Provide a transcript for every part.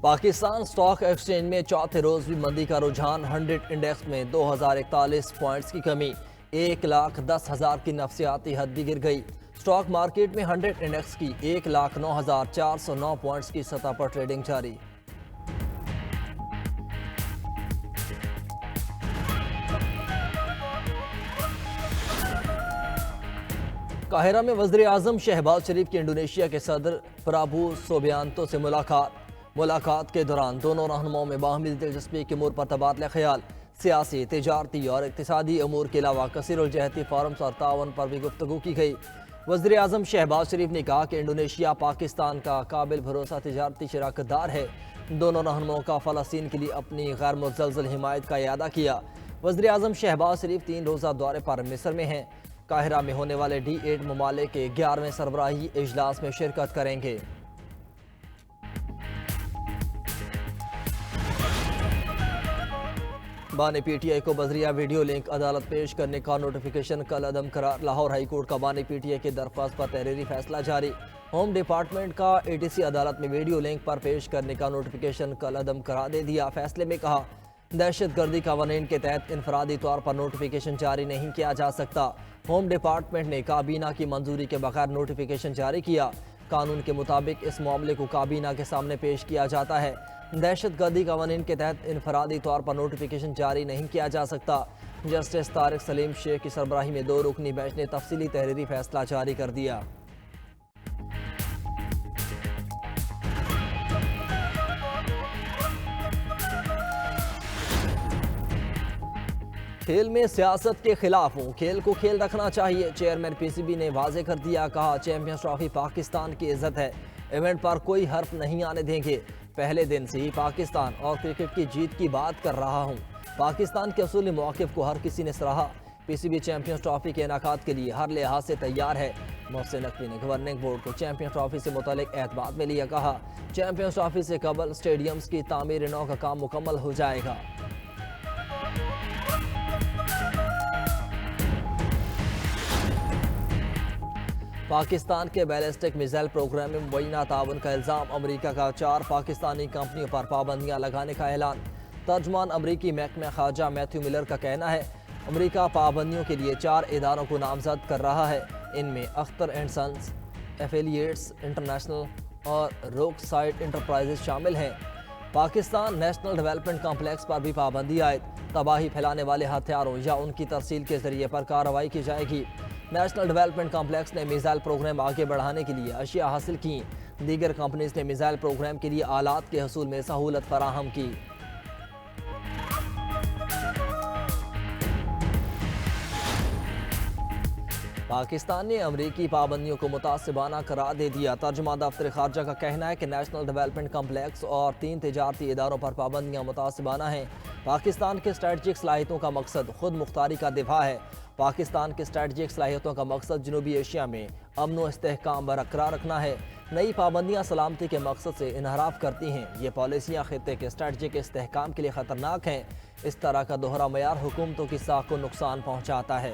Pakistan stock exchange में चौथे रोज भी मंदी का रुझान। 100 इंडेक्स में 2041 पॉइंट्स की कमी, 1,10,000 की नफसियाती हद भी गिर गई। स्टॉक मार्केट में 100 इंडेक्स की 1,09,409 पॉइंट्स की सतह पर ट्रेडिंग जारी। काहिरा में वज़ीर आज़म शहबाज शरीफ की इंडोनेशिया के सदर प्राबू सोबियांतो से मुलाकात के दौरान दोनों रहनुमाओं में बाहमी दिलचस्पी के अमूर पर तबादला ख्याल, सियासी, तिजारती और इक़्तिसादी अमूर के अलावा कसीरुल-जहती फ़ोरम्स और तावन पर भी गुफ्तगू की गई। वज़ीर आज़म शहबाज शरीफ ने कहा कि इंडोनेशिया पाकिस्तान का काबिल भरोसा तिजारती शराकतदार है। दोनों रहनुमाओं का फ़लस्तीन के लिए अपनी गैर मुज़लज़ल हिमायत का इयादा किया। वज़ीर आज़म शहबाज शरीफ 3 रोज़ा दौरे पर मिस्र में हैं। काहिरा में होने वाले D8 ममालिक के 11वें सरबराही इजलास में शिरकत करेंगे। बानी PTI को बजरिया वीडियो लिंक अदालत पेश करने का नोटिफिकेशन कल अदम करार। लाहौर हाई कोर्ट का बानी PTI की दरख्वास्त पर तहरीरी फैसला जारी। होम डिपार्टमेंट का ATC अदालत में वीडियो लिंक पर पेश करने का नोटिफिकेशन कल अदम करार दे दिया। फैसले में कहा, दहशतगर्दी कानून के तहत इनफरादी तौर पर नोटिफिकेशन जारी नहीं किया जा सकता। होम डिपार्टमेंट ने काबीना की मंजूरी के बगैर नोटिफिकेशन जारी किया। कानून के मुताबिक इस मामले को काबीना के सामने पेश किया जाता है। दहशतगर्दी कानून के तहत इनफरादी तौर पर नोटिफिकेशन जारी नहीं किया जा सकता। जस्टिस तारिक सलीम शेख की सरबराही में 2 रुकनी बेंच ने तफसीली तहरीरी फैसला जारी कर दिया। खेल में सियासत के खिलाफ हूँ, खेल को खेल रखना चाहिए। चेयरमैन PCB ने वाजे कर दिया। कहा, चैंपियंस ट्रॉफी पाकिस्तान की इज्जत है, इवेंट पर कोई हर्फ नहीं आने देंगे। पहले दिन से ही पाकिस्तान और क्रिकेट की जीत की बात कर रहा हूँ। पाकिस्तान के असूली मौक़िफ़ को हर किसी ने सराहा। PCB चैंपियंस ट्रॉफी के इनेकाद के लिए हर लिहाज से तैयार है। मोहसिन नकवी ने गवर्निंग बोर्ड को चैंपियंस ट्रॉफी से मुतालिक एतमाद में लिया। कहा, चैंपियंस ट्रॉफी से कबल स्टेडियम्स की तामीर नौ का काम मुकम्मल हो जाएगा। पाकिस्तान के बैलिस्टिक मिसाइल प्रोग्राम में मुबैना ताउन का इल्ज़ाम। अमरीका का 4 पाकिस्तानी कंपनियों पर पाबंदियां लगाने का ऐलान। तर्जमान अमरीकी महकमा ख़ारजा मैथ्यू मिलर का कहना है, अमरीका पाबंदियों के लिए 4 इदारों को नामजद कर रहा है। इनमें Akhtar and Sons, Affiliates International और रोकसाइड इंटरप्राइजेज शामिल हैं। पाकिस्तान नेशनल डेवलपमेंट कॉम्प्लेक्स पर भी पाबंदी आयद। तबाही फैलाने वाले हथियारों या उनकी तरसील के जरिए पर कार्रवाई की जाएगी। नेशनल डेवलपमेंट कॉम्प्लेक्स ने मिसाइल प्रोग्राम आगे बढ़ाने के लिए अशिया हासिल की। दीगर कंपनीज ने मिसाइल प्रोग्राम के लिए आलात के हसूल में सहूलत फराहम की। पाकिस्तान ने अमरीकी पाबंदियों को मुतासिबाना करार दे दिया। तर्जुमा दफ्तर खारजा का कहना है कि नेशनल डेवलपमेंट कॉम्प्लेक्स और 3 तिजारती इदारों पर पाबंदियाँ मुतासिबाना हैं। पाकिस्तान के स्ट्रेटजिक सलाहियतों का मकसद खुद मुख्तारी का दिफा है। पाकिस्तान की स्ट्रेटजिक सलाहियतों का मकसद जनूबी एशिया में अमन व इस्तेहकाम बरकरार रखना है। नई पाबंदियाँ सलामती के मकसद से इनहराफ करती हैं। ये पॉलिसियाँ खित्ते के स्ट्रेटजिक इस्तेहकाम के लिए ख़तरनाक हैं। इस तरह का दोहरा मयार हुकूमतों की साख को नुकसान पहुँचाता है।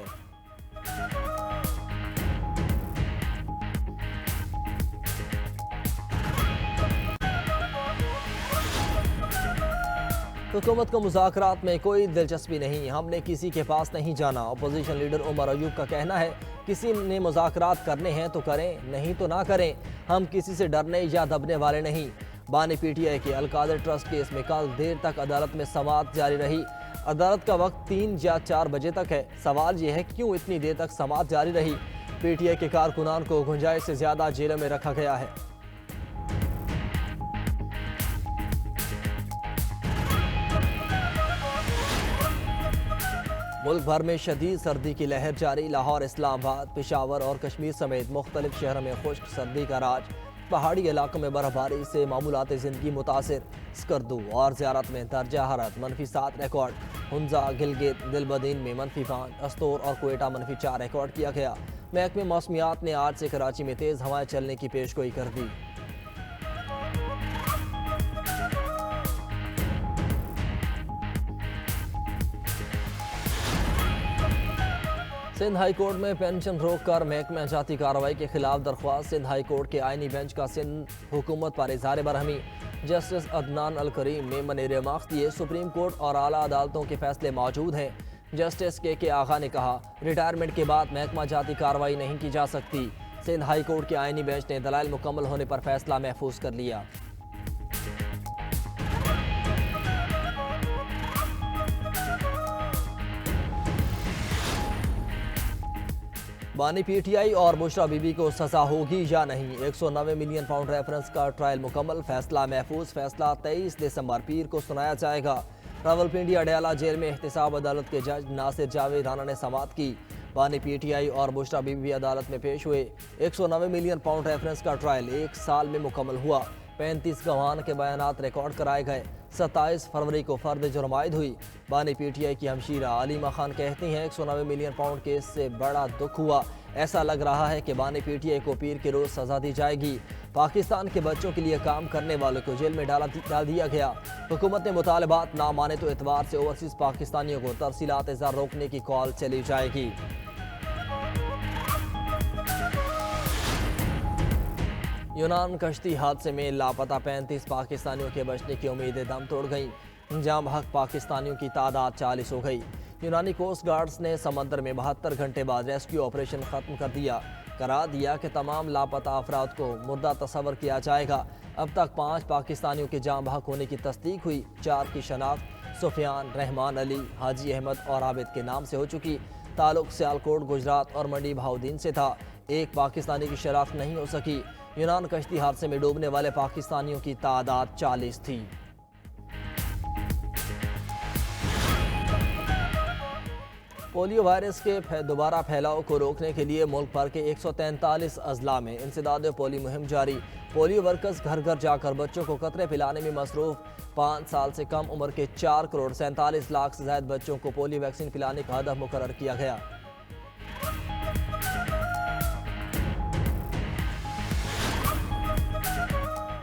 हुकूमत को मुज़ाकरात में कोई दिलचस्पी नहीं, हमने किसी के पास नहीं जाना। अपोजिशन लीडर उमर अयूब का कहना है, किसी ने मुज़ाकरात करने हैं तो करें, नहीं तो ना करें। हम किसी से डरने या दबने वाले नहीं। बानी PTI के अलकादर ट्रस्ट केस में कल देर तक अदालत में समाअत जारी रही। अदालत का वक्त 3 या 4 बजे तक है। सवाल यह है, क्यों इतनी देर तक समाअत जारी रही? PTI के कारकुनान को गुंजाइश से ज़्यादा जेलों में रखा गया है। मुल्क भर में शदीद सर्दी की लहर जारी। लाहौर, इस्लामाबाद, पेशावर और कश्मीर समेत मुख्तलिफ शहरों में खुश्क सर्दी का राज। पहाड़ी इलाकों में बर्फबारी से मामूलात ज़िंदगी मुतासिर। स्कर्दू और ज़ियारत में दर्जा हरारत -7 रिकॉर्ड। हुंजा, गिलगित, दिलबदीन में -5, अस्तोर और कोयटा -4 रिकॉर्ड किया गया। महकमे मौसमियात ने आज से कराची में तेज़ हवाएं चलने की पेशगोई कर दी। सिंध हाई कोर्ट में पेंशन रोक कर महकमा जाती कार्रवाई के खिलाफ दरख्वास्त। सिंध हाई कोर्ट के आईनी बेंच का सिंध हुकूमत पर इजहार बरहमी। जस्टिस अदनान अल करीम मेमन रिमार्क्स दिए। सुप्रीम कोर्ट और आला अदालतों के फैसले मौजूद हैं। जस्टिस के आगा ने कहा, रिटायरमेंट के बाद महकमा जाती कार्रवाई नहीं की जा सकती। सिंध हाई कोर्ट के आईनी बेंच ने दलाइल मुकम्मल होने पर फैसला महफूज कर लिया। बानी पीटीआई और बुशरा बीबी को सजा होगी या नहीं। 190 मिलियन पाउंड रेफरेंस का ट्रायल मुकम्मल, फैसला महफूज। फैसला 23 दिसंबर पीर को सुनाया जाएगा। रावलपिंडी अडयाला जेल में एहतसाब अदालत के जज नासिर जावेद राना ने समाअत की। बानी पीटीआई और बुशरा बीबी अदालत में पेश हुए। 190 मिलियन पाउंड रेफरेंस का ट्रायल 1 साल में मुकम्मल हुआ। 35 गवाहान के बयानात रिकॉर्ड कराए गए। 27 फरवरी को फर्द जुर्मायद हुई। बानी पीटीआई की हमशीरा अलीमा खान कहती हैं, 190 मिलियन पाउंड केस से बड़ा दुख हुआ। ऐसा लग रहा है कि बानी पीटीआई को पीर के रोज सजा दी जाएगी। पाकिस्तान के बच्चों के लिए काम करने वालों को जेल में डाल दिया गया। हुकूमत ने मुतालबात ना माने तो एतवार से ओवरसीज पाकिस्तानियों को तरसीलात इज़हार रोकने की कॉल चली जाएगी। यूनान कश्ती हादसे में लापता 35 पाकिस्तानियों के बचने की उम्मीदें दम तोड़ गईं। जाम हक पाकिस्तानियों की तादाद 40 हो गई। यूनानी कोस्ट गार्ड्स ने समंदर में 72 घंटे बाद रेस्क्यू ऑपरेशन खत्म कर दिया। करा दिया कि तमाम लापता अफराद को मुर्दा तस्वर किया जाएगा। अब तक 5 पाकिस्तानियों के जाम हक होने की तस्दीक हुई। 4 की शनाख्त सुफियान, रहमान अली, हाजी अहमद और आबिद के नाम से हो चुकी। ताल्लुक सियालकोट, गुजरात और मंडी भाउदीन से था। एक पाकिस्तानी की शनाख्त नहीं हो सकी। यूनान कश्ती हादसे में डूबने वाले पाकिस्तानियों की तादाद 40 थी। पोलियो वायरस के दोबारा फैलाव को रोकने के लिए मुल्क भर के 143 अजला में इंसदाद पोलियो मुहिम जारी। पोलियो वर्कर्स घर घर जाकर बच्चों को कतरे पिलाने में मसरूफ। 5 साल से कम उम्र के 4 करोड़ 47 लाख से ज्यादा बच्चों को पोलियो वैक्सीन पिलाने का हदफ मुकर्रर किया गया।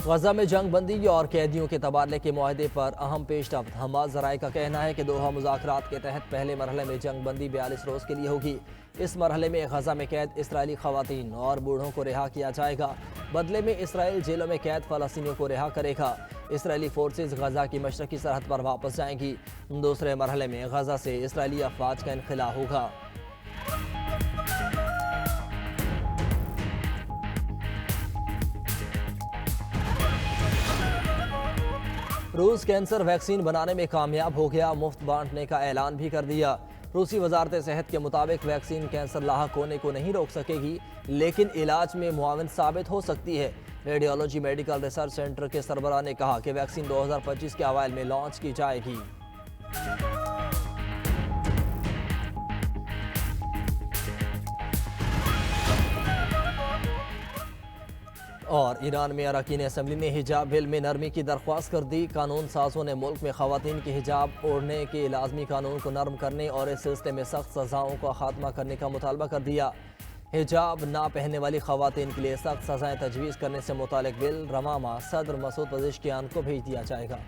गजा में जंग बंदी और कैदियों के तबादले के मुआहदे पर अहम पेशरफ्त। हमास ज़राए का कहना है कि दोहा मुज़ाकरात के तहत पहले मरहले में जंग बंदी 42 रोज़ के लिए होगी। इस मरहले में गजा में कैद इसराइली खवातीन और बूढ़ों को रिहा किया जाएगा। बदले में इसराइल जेलों में कैद फ़लस्तीनियों को रिहा करेगा। इसराइली फोर्सेज गजा की मशरकी सरहद पर वापस जाएंगी। दूसरे मरहले में गजा से इसराइली अफवाज का इनखिला होगा। रूस कैंसर वैक्सीन बनाने में कामयाब हो गया। मुफ्त बांटने का ऐलान भी कर दिया। रूसी वजारत सेहत के मुताबिक वैक्सीन कैंसर लाहक होने को नहीं रोक सकेगी, लेकिन इलाज में मुआविन साबित हो सकती है। रेडियोलॉजी मेडिकल रिसर्च सेंटर के सरबराह ने कहा कि वैक्सीन 2025 के अवाइल में लॉन्च की जाएगी। और ईरान में अरकान असम्बली ने हिजाब बिल में नरमी की दरख्वास्त कर दी। कानून साजों ने मुल्क में खवातीन के हिजाब ओढ़ने के लाजमी कानून को नरम करने और इस सिलसिले में सख्त सजाओं का खात्मा करने का मुतालबा कर दिया। हिजाब ना पहनने वाली खवातीन के लिए सख्त सजाएं तजवीज़ करने से मुतालिक बिल रवामा सदर मसूद पज़ेश्कियान को भेज दिया जाएगा।